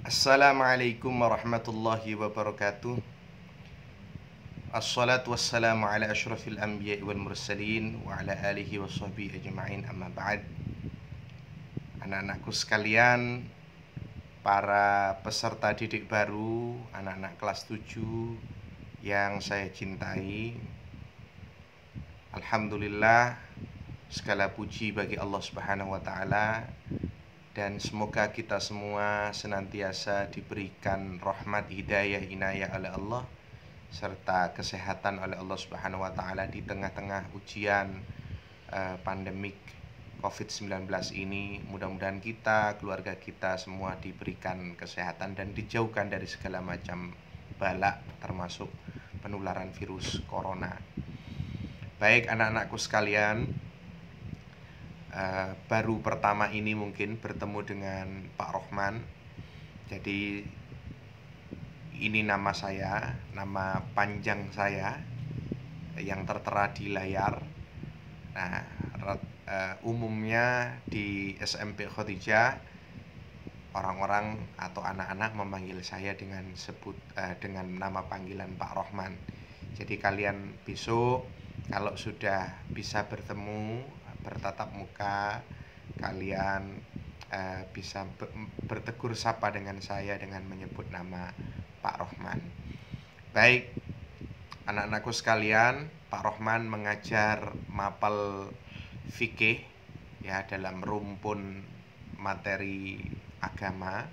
Assalamualaikum warahmatullahi wabarakatuh. Assalatu wassalamu ala ashrafil anbiya'i wal mursalin wa ala alihi wa sahbihi ajma'in, amma ba'd. Anak-anakku sekalian, para peserta didik baru, anak-anak kelas 7 yang saya cintai, alhamdulillah, segala puji bagi Allah Subhanahu wa taala. Dan semoga kita semua senantiasa diberikan rahmat, hidayah, inayah oleh Allah serta kesehatan oleh Allah Subhanahu wa taala di tengah-tengah ujian pandemik COVID-19 ini. Mudah-mudahan kita, keluarga kita semua diberikan kesehatan dan dijauhkan dari segala macam bala, termasuk penularan virus corona. Baik anak-anakku sekalian, baru pertama ini mungkin bertemu dengan Pak Rohman. Jadi ini nama saya, nama panjang saya yang tertera di layar. Nah, umumnya di SMP Khadijah orang-orang atau anak-anak memanggil saya dengan nama panggilan Pak Rohman. Jadi kalian besok kalau sudah bisa bertemu, bertatap muka, kalian bisa bertegur sapa dengan saya dengan menyebut nama Pak Rohman. Baik, anak-anakku sekalian, Pak Rohman mengajar mapel fikih ya dalam rumpun materi agama.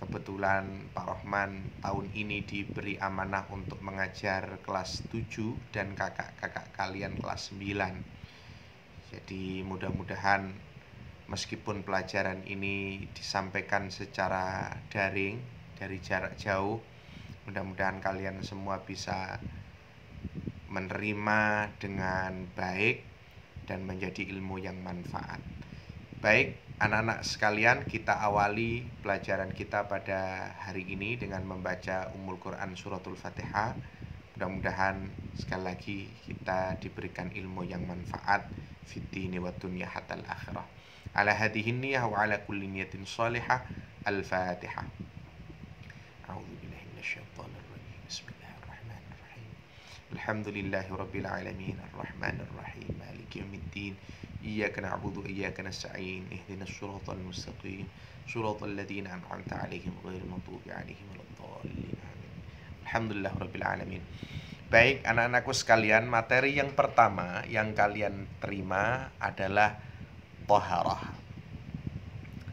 Kebetulan Pak Rohman tahun ini diberi amanah untuk mengajar kelas 7 dan kakak-kakak kalian kelas 9. Jadi mudah-mudahan meskipun pelajaran ini disampaikan secara daring dari jarak jauh, mudah-mudahan kalian semua bisa menerima dengan baik dan menjadi ilmu yang manfaat. Baik, anak-anak sekalian, kita awali pelajaran kita pada hari ini dengan membaca Ummul Quran Suratul Fatihah. Mudah-mudahan sekali lagi kita diberikan ilmu yang manfaat fid dini wa dunya hatta al-akhirah. Ala hadhihi niyyah wa ala kulli niyatin shalihah. Al-Fatihah. A'udzu billahi minasyaitonir rajim. Bismillahirrahmanirrahim. Alhamdulillahi rabbil alamin arrahmanir rahim maliki yaumiddin. Iyyaka na'budu wa iyyaka nasta'in. Ihdinas shiratal mustaqim. Shiratal ladzina an'amta 'alaihim ghairil maghdubi 'alaihim waladdallin. Alhamdulillah rabbil alamin. Baik anak-anakku sekalian, materi yang pertama yang kalian terima adalah thaharah.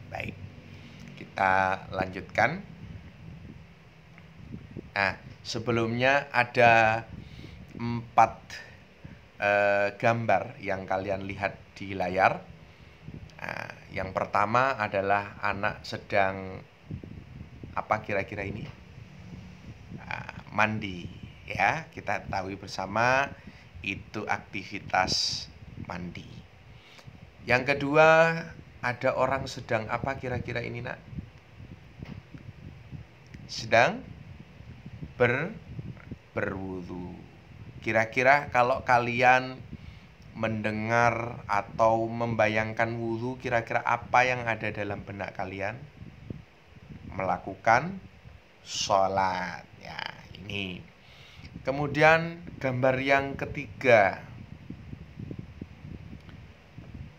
Baik, kita lanjutkan. Sebelumnya ada 4 gambar yang kalian lihat di layar. Yang pertama adalah anak sedang apa kira-kira ini? Mandi ya, kita ketahui bersama itu aktivitas mandi. Yang kedua, ada orang sedang apa kira-kira ini nak? Sedang berwudu. Kira-kira kalau kalian mendengar atau membayangkan wudu, kira-kira apa yang ada dalam benak kalian? Melakukan sholat ya, ini. Kemudian gambar yang ketiga,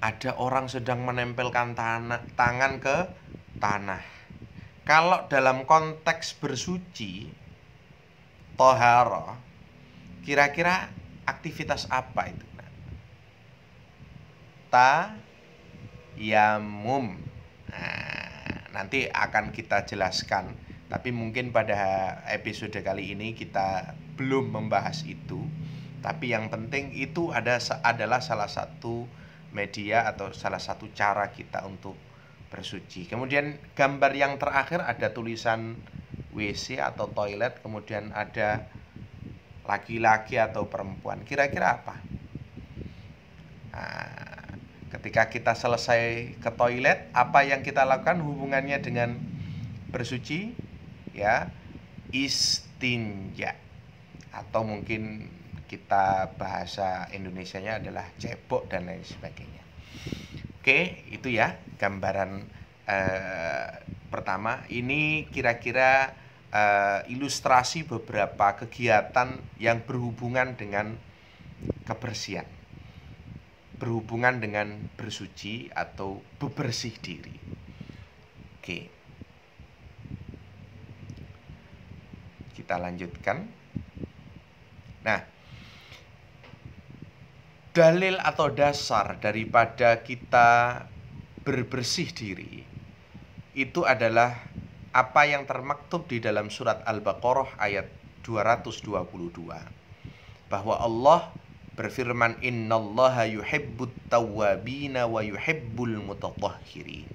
ada orang sedang menempelkan tangan ke tanah. Kalau dalam konteks bersuci, thaharah, kira-kira aktivitas apa itu? Tayammum. Nanti akan kita jelaskan. Tapi mungkin pada episode kali ini kita belum membahas itu. Tapi yang penting itu adalah salah satu media atau salah satu cara kita untuk bersuci. Kemudian gambar yang terakhir ada tulisan WC atau toilet. Kemudian ada laki-laki atau perempuan. Kira-kira apa? Ketika kita selesai ke toilet, apa yang kita lakukan hubungannya dengan bersuci? Ya, istinja, atau mungkin kita bahasa Indonesianya adalah cebok dan lain sebagainya. Oke, itu ya gambaran pertama. Ini kira-kira ilustrasi beberapa kegiatan yang berhubungan dengan kebersihan, berhubungan dengan bersuci atau bebersih diri. Oke, kita lanjutkan. Nah, dalil atau dasar daripada kita berbersih diri itu adalah apa yang termaktub di dalam surat Al-Baqarah ayat 222, bahwa Allah berfirman, innallaha yuhibbut tawwabina wa yuhibbul mutatahhirin,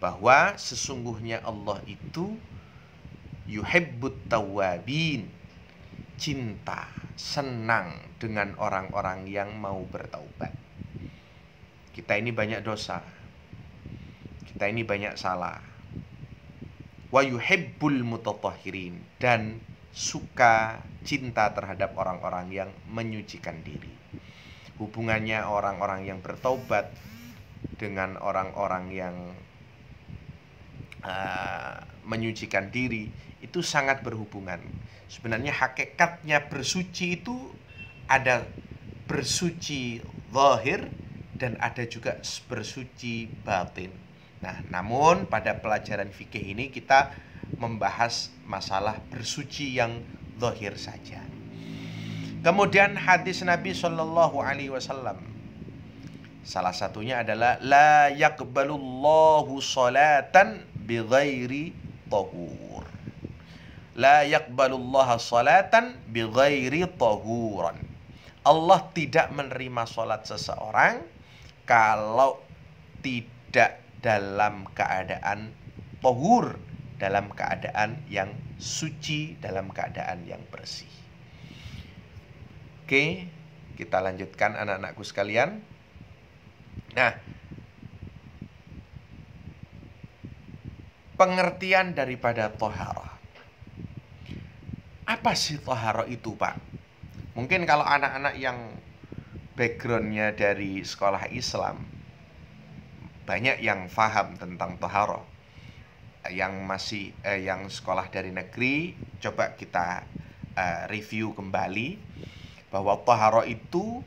bahwa sesungguhnya Allah itu yuhibbut tawwabin, cinta, senang dengan orang-orang yang mau bertaubat. Kita ini banyak dosa, kita ini banyak salah. Wa yuhibbul mutatahhirin, dan suka, cinta terhadap orang-orang yang menyucikan diri. Hubungannya orang-orang yang bertaubat dengan orang-orang yang menyucikan diri itu sangat berhubungan. Sebenarnya hakikatnya bersuci itu ada bersuci zahir dan ada juga bersuci batin. Nah, namun pada pelajaran fikih ini kita membahas masalah bersuci yang zahir saja. Kemudian hadis Nabi Shallallahu Alaihi Wasallam, salah satunya adalah la yaqbalullahu salatan bighairi tahur. La yaqbalullaha salatan bighairi tahuran. Allah tidak menerima salat seseorang kalau tidak dalam keadaan tahur, dalam keadaan yang suci, dalam keadaan yang bersih. Oke, kita lanjutkan anak-anakku sekalian. Nah, pengertian daripada thaharah. Apa sih thaharah itu, Pak? Mungkin kalau anak-anak yang backgroundnya dari sekolah Islam, banyak yang faham tentang thaharah. Yang sekolah dari negeri, coba kita review kembali bahwa thaharah itu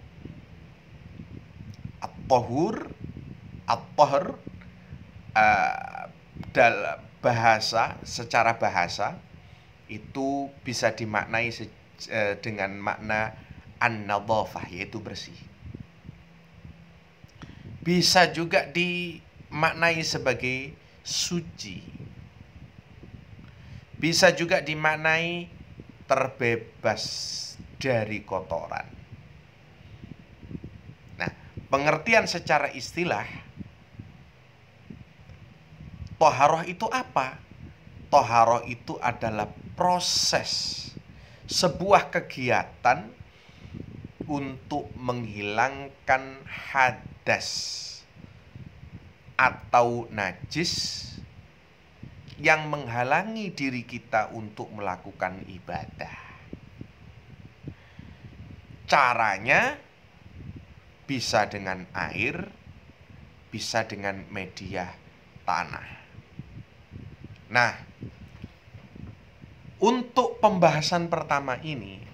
at-tahur, at-tahr, dalam bahasa, secara bahasa itu bisa dimaknai dengan makna an-nadhafah, yaitu bersih. Bisa juga dimaknai sebagai suci. Bisa juga dimaknai terbebas dari kotoran. Nah, pengertian secara istilah, thaharah itu apa? Thaharah itu adalah proses, sebuah kegiatan untuk menghilangkan hadas atau najis yang menghalangi diri kita untuk melakukan ibadah. Caranya bisa dengan air, bisa dengan media tanah. Nah, untuk pembahasan pertama ini,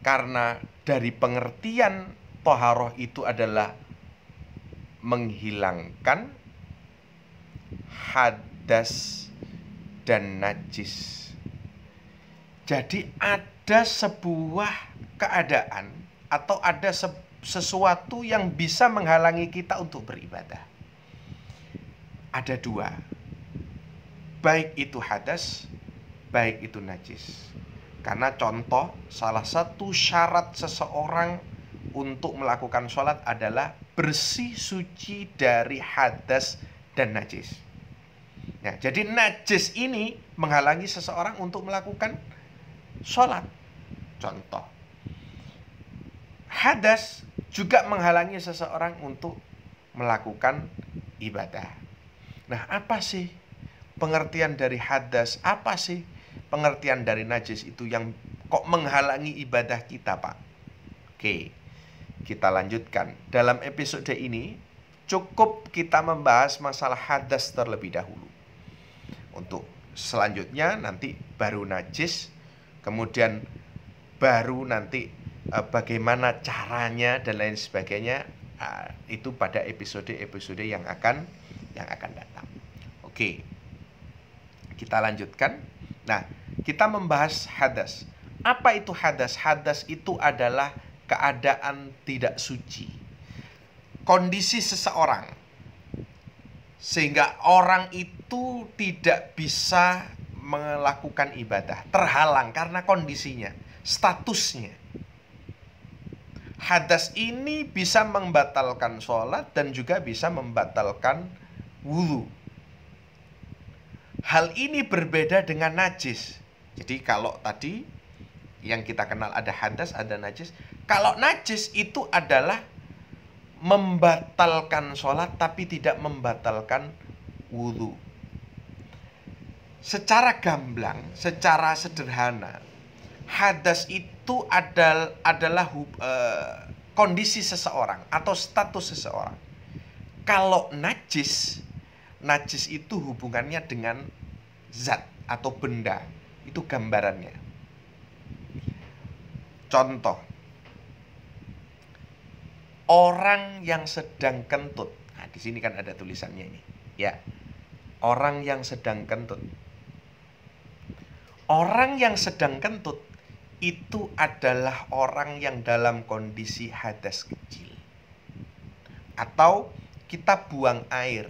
karena dari pengertian thaharah itu adalah menghilangkan hadas dan najis. Jadi ada sebuah keadaan atau ada sesuatu yang bisa menghalangi kita untuk beribadah. Ada dua, baik itu hadas, baik itu najis. Karena contoh, salah satu syarat seseorang untuk melakukan sholat adalah bersih suci dari hadas dan najis. Nah, jadi najis ini menghalangi seseorang untuk melakukan sholat. Contoh, hadas juga menghalangi seseorang untuk melakukan ibadah. Nah, apa sih pengertian dari hadas? Apa sih pengertian dari najis itu yang kok menghalangi ibadah kita, Pak? Oke, kita lanjutkan. Dalam episode ini cukup kita membahas masalah hadas terlebih dahulu. Untuk selanjutnya nanti baru najis, kemudian baru nanti bagaimana caranya dan lain sebagainya, itu pada episode-episode yang akan datang. Oke, kita lanjutkan. Nah, kita membahas hadas. Apa itu hadas? Hadas itu adalah keadaan tidak suci, kondisi seseorang sehingga orang itu tidak bisa melakukan ibadah, terhalang karena kondisinya, statusnya. Hadas ini bisa membatalkan sholat dan juga bisa membatalkan wudhu. Hal ini berbeda dengan najis. Jadi kalau tadi yang kita kenal ada hadas, ada najis. Kalau najis itu adalah membatalkan sholat tapi tidak membatalkan wudhu. Secara gamblang, secara sederhana, hadas itu adalah kondisi seseorang atau status seseorang. Kalau najis itu hubungannya dengan zat atau benda. Itu gambarannya. Contoh, orang yang sedang kentut. Nah, di sini kan ada tulisannya ini. Ya, orang yang sedang kentut. Orang yang sedang kentut itu adalah orang yang dalam kondisi hadas kecil. Atau kita buang air,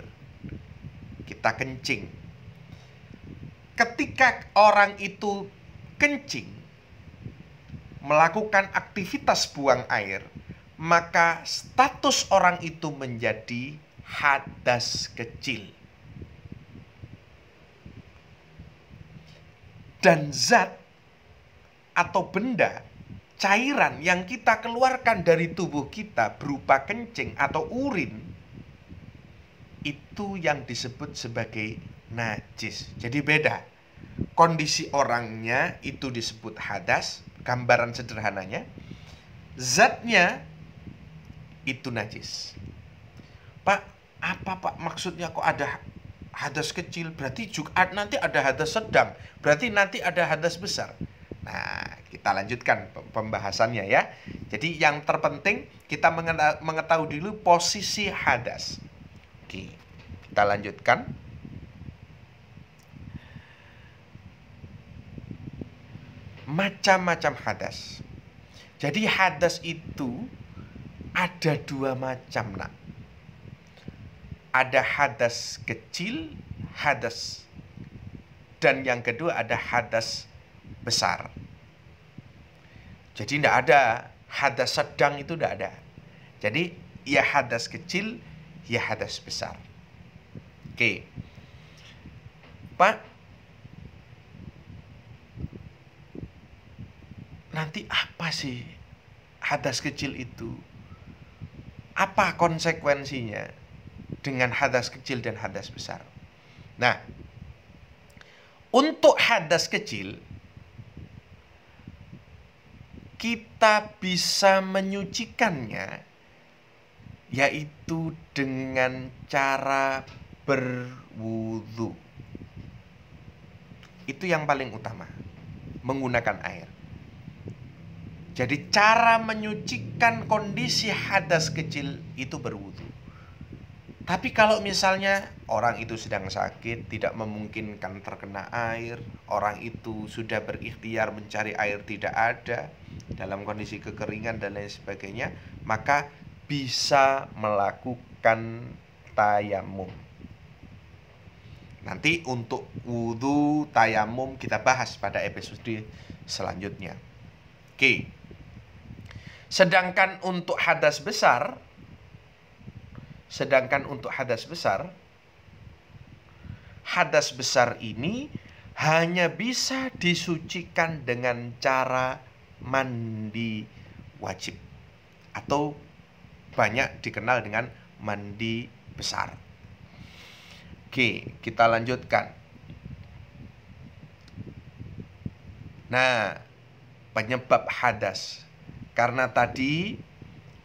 kita kencing. Ketika orang itu kencing, melakukan aktivitas buang air, maka status orang itu menjadi hadas kecil. Dan zat atau benda, cairan yang kita keluarkan dari tubuh kita berupa kencing atau urin, itu yang disebut sebagai najis. Jadi beda. Kondisi orangnya itu disebut hadas, gambaran sederhananya. Zatnya itu najis. Pak, apa Pak maksudnya kok ada hadas kecil? Berarti juga nanti ada hadas sedang. Berarti nanti ada hadas besar. Nah, kita lanjutkan pembahasannya ya. Jadi yang terpenting kita mengetahui dulu posisi hadas. Oke, kita lanjutkan. Macam-macam hadas. Jadi hadas itu ada dua macam, nak. Ada hadas kecil, hadas, dan yang kedua ada hadas besar. Jadi tidak ada hadas sedang, itu tidak ada. Jadi ya hadas kecil, ya hadas besar. Oke, Pak, nanti apa sih hadas kecil itu? Apa konsekuensinya dengan hadas kecil dan hadas besar? Nah, untuk hadas kecil, kita bisa menyucikannya yaitu dengan cara berwudu. Itu yang paling utama, menggunakan air. Jadi cara menyucikan kondisi hadas kecil itu berwudu. Tapi kalau misalnya orang itu sedang sakit, tidak memungkinkan terkena air, orang itu sudah berikhtiar mencari air tidak ada, dalam kondisi kekeringan dan lain sebagainya, maka bisa melakukan tayamum. Nanti untuk wudu, tayamum kita bahas pada episode selanjutnya. Oke. Sedangkan untuk hadas besar, hadas besar ini hanya bisa disucikan dengan cara mandi wajib atau banyak dikenal dengan mandi besar. Oke, kita lanjutkan. Nah, penyebab hadas. Karena tadi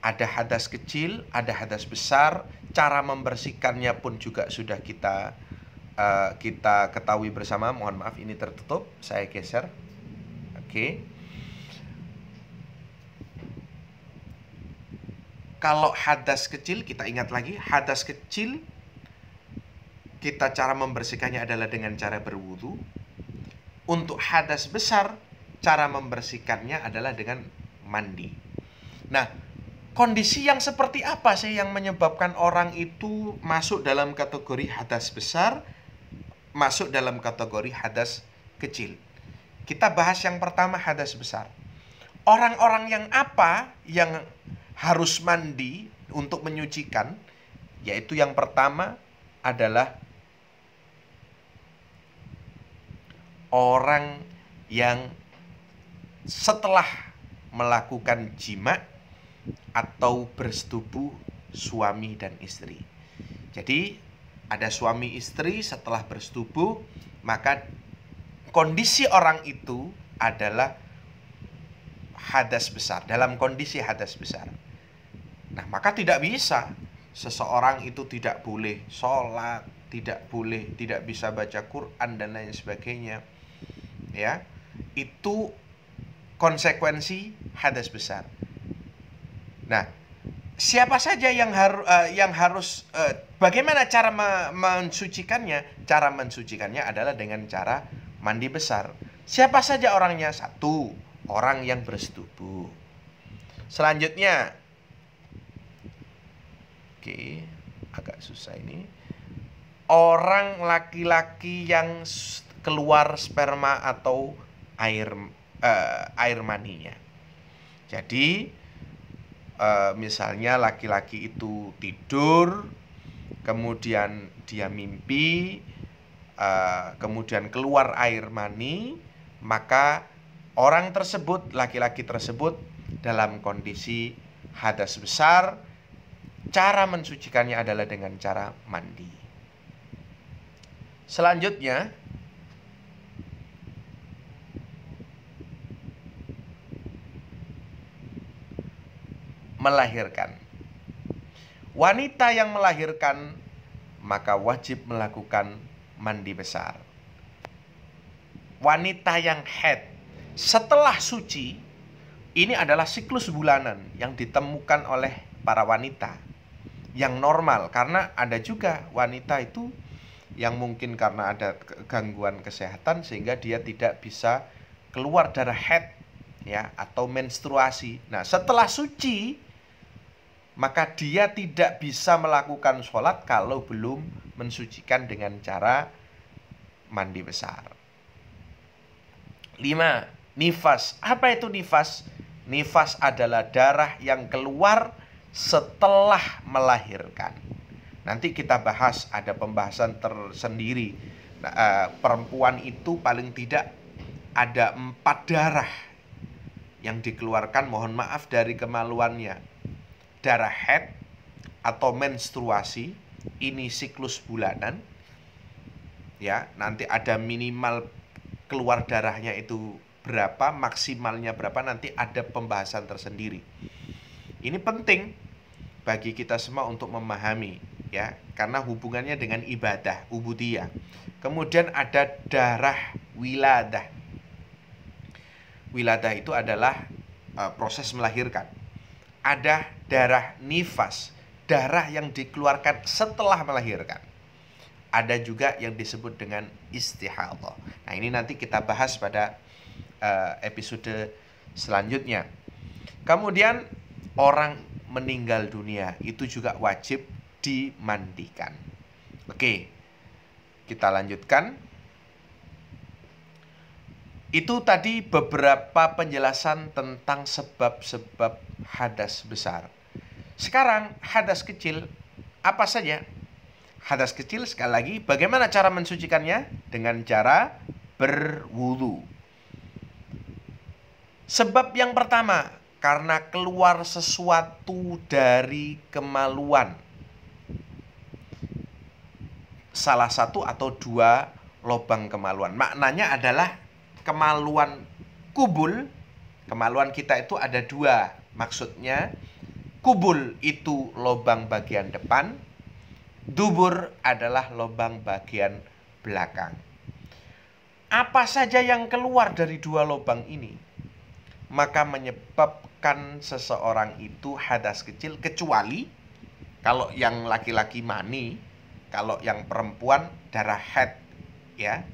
ada hadas kecil, ada hadas besar. cara membersihkannya pun juga sudah kita ketahui bersama. Mohon maaf ini tertutup, saya geser. Oke. Kalau hadas kecil, kita ingat lagi, hadas kecil kita cara membersihkannya adalah dengan cara berwudu. Untuk hadas besar, cara membersihkannya adalah dengan mandi. Nah, kondisi yang seperti apa sih yang menyebabkan orang itu masuk dalam kategori hadas besar, masuk dalam kategori hadas kecil? Kita bahas yang pertama, hadas besar. Orang-orang yang apa yang harus mandi untuk menyucikan? Yaitu yang pertama adalah orang yang setelah melakukan jima atau bersetubuh suami dan istri. Jadi ada suami istri setelah bersetubuh, maka kondisi orang itu adalah hadas besar, dalam kondisi hadas besar. Nah, maka tidak bisa seseorang itu tidak boleh sholat, tidak bisa baca Quran dan lain sebagainya. Ya, itu konsekuensi hadas besar. Nah, siapa saja yang harus bagaimana cara mensucikannya? Cara mensucikannya adalah dengan cara mandi besar. Siapa saja orangnya? Satu, orang yang bersetubuh. Selanjutnya, oke, agak susah ini. Orang laki-laki yang keluar sperma atau air maninya. Jadi misalnya laki-laki itu tidur, kemudian dia mimpi, kemudian keluar air mani, maka orang tersebut, laki-laki tersebut dalam kondisi hadas besar. Cara mensucikannya adalah dengan cara mandi. Selanjutnya, melahirkan. Wanita yang melahirkan maka wajib melakukan mandi besar. Wanita yang haid setelah suci, ini adalah siklus bulanan yang ditemukan oleh para wanita yang normal, karena ada juga wanita itu yang mungkin karena ada gangguan kesehatan sehingga dia tidak bisa keluar darah haid ya atau menstruasi. Nah, setelah suci maka dia tidak bisa melakukan sholat kalau belum mensucikan dengan cara mandi besar. 5. Nifas. Apa itu nifas? Nifas adalah darah yang keluar setelah melahirkan. Nanti kita bahas, ada pembahasan tersendiri. Nah, perempuan itu paling tidak ada 4 darah yang dikeluarkan, mohon maaf, dari kemaluannya. Darah haid atau menstruasi, ini siklus bulanan. Ya, nanti ada minimal keluar darahnya itu berapa, maksimalnya berapa, nanti ada pembahasan tersendiri. Ini penting bagi kita semua untuk memahami ya, karena hubungannya dengan ibadah, ubudiyah. Kemudian ada darah wiladah. Wiladah itu adalah proses melahirkan. Ada darah nifas, darah yang dikeluarkan setelah melahirkan. Ada juga yang disebut dengan istihadah. Nah, ini nanti kita bahas pada episode selanjutnya. Kemudian orang meninggal dunia itu juga wajib dimandikan. Oke, kita lanjutkan. Itu tadi beberapa penjelasan tentang sebab-sebab hadas besar. Sekarang hadas kecil apa saja? Hadas kecil sekali lagi, bagaimana cara mensucikannya? Dengan cara berwudu. Sebab yang pertama, karena keluar sesuatu dari kemaluan. Salah satu atau 2 lubang kemaluan. Maknanya adalah kemaluan kubul. Kemaluan kita itu ada 2. Maksudnya kubul itu lubang bagian depan, Dubur adalah lubang bagian belakang. Apa saja yang keluar dari dua lubang ini, maka menyebabkan seseorang itu hadas kecil, kecuali kalau yang laki-laki mani, kalau yang perempuan darah haid, ya.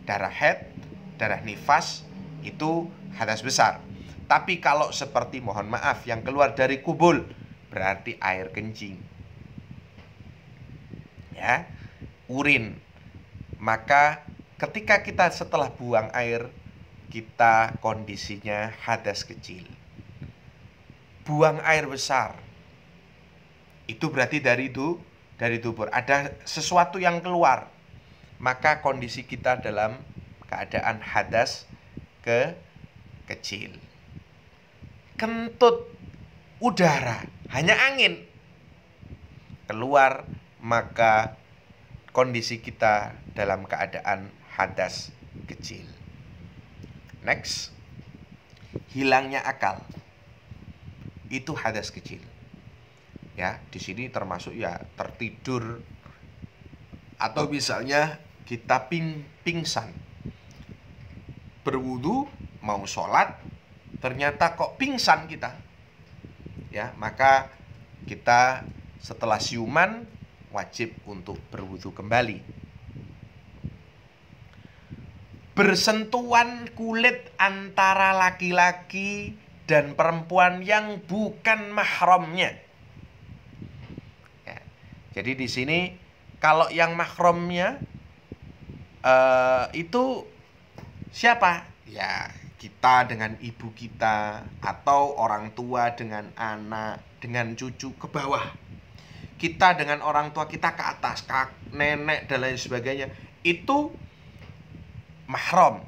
Darah haid, darah nifas itu hadas besar. Tapi kalau seperti, mohon maaf, yang keluar dari kubul berarti air kencing, ya, urin. Maka ketika kita setelah buang air, kita kondisinya hadas kecil. Buang air besar, itu berarti dari dubur ada sesuatu yang keluar, maka kondisi kita dalam keadaan hadas kecil. Kentut udara, hanya angin keluar, maka kondisi kita dalam keadaan hadas kecil. Next, hilangnya akal, itu hadas kecil. Ya, di sini termasuk ya tertidur, atau misalnya kita pingsan, berwudu mau sholat ternyata kok pingsan kita, ya, maka kita setelah siuman wajib untuk berwudu kembali. Bersentuhan kulit antara laki-laki dan perempuan yang bukan mahramnya, ya. Jadi di sini kalau yang mahramnya itu siapa? Ya, kita dengan ibu kita, atau orang tua dengan anak, dengan cucu ke bawah. Kita dengan orang tua kita ke atas, nenek dan lain sebagainya. Itu mahram.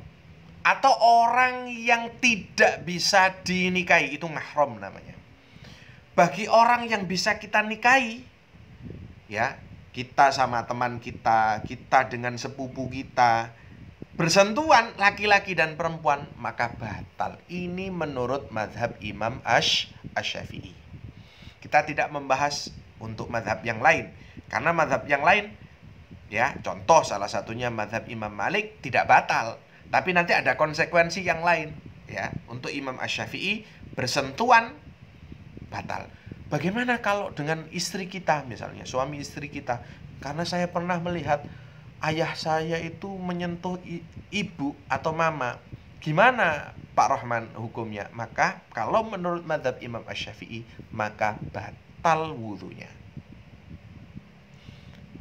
Atau orang yang tidak bisa dinikahi, itu mahram namanya. Bagi orang yang bisa kita nikahi, ya, kita sama teman kita, kita dengan sepupu kita, bersentuhan laki-laki dan perempuan, maka batal. Ini menurut mazhab Imam Asy-Syafi'i. Kita tidak membahas untuk mazhab yang lain, karena mazhab yang lain, ya, contoh salah satunya mazhab Imam Malik, tidak batal, tapi nanti ada konsekuensi yang lain, ya. Untuk Imam Asy-Syafi'i, bersentuhan batal. Bagaimana kalau dengan istri kita, misalnya suami istri kita? Karena saya pernah melihat ayah saya itu menyentuh ibu atau mama. Gimana Pak Rahman hukumnya? Maka kalau menurut mazhab Imam Asy-Syafi'i, maka batal wudunya.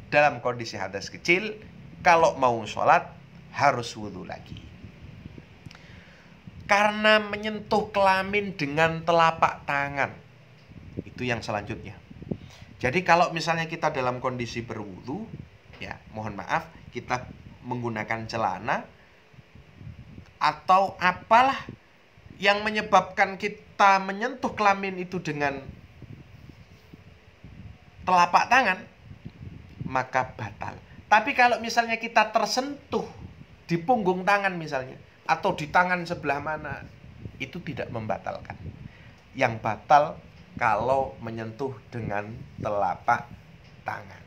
Dalam kondisi hadas kecil, kalau mau sholat harus wudu lagi. Karena menyentuh kelamin dengan telapak tangan, itu yang selanjutnya. Jadi kalau misalnya kita dalam kondisi berwudu, ya, mohon maaf, kita menggunakan celana atau apalah yang menyebabkan kita menyentuh kelamin itu dengan telapak tangan, maka batal. Tapi kalau misalnya kita tersentuh di punggung tangan misalnya, atau di tangan sebelah mana, itu tidak membatalkan. Yang batal kalau menyentuh dengan telapak tangan.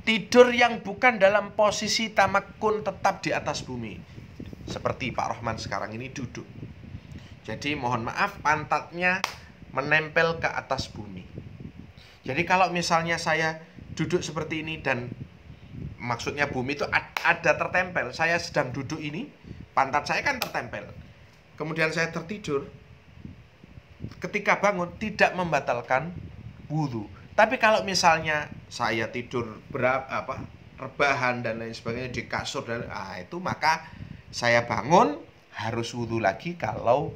Tidur yang bukan dalam posisi tamakun, tetap di atas bumi, seperti Pak Rahman sekarang ini duduk. Jadi mohon maaf, pantatnya menempel ke atas bumi. Jadi kalau misalnya saya duduk seperti ini, dan maksudnya bumi itu ada tertempel, saya sedang duduk ini, pantat saya kan tertempel, kemudian saya tertidur, ketika bangun tidak membatalkan wudu. Tapi kalau misalnya saya tidur rebahan dan lain sebagainya di kasur, dan itu maka saya bangun harus wudu lagi kalau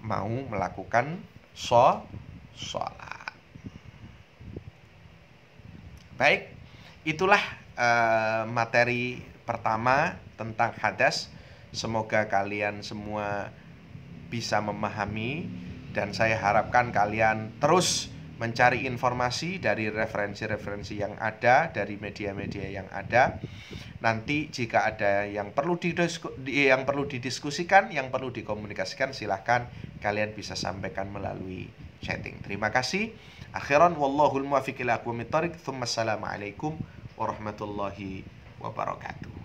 mau melakukan sholat. Baik, itulah materi pertama tentang hadas. Semoga kalian semua bisa memahami, dan saya harapkan kalian terus mencari informasi dari referensi-referensi yang ada, dari media-media yang ada. Nanti jika ada yang perlu didiskusikan, yang perlu dikomunikasikan, silahkan kalian bisa sampaikan melalui chatting. Terima kasih. Akhiran wallahul muwaffiq ila aqwamit thoriq. Tsumma assalamu alaikum warahmatullahi wabarakatuh.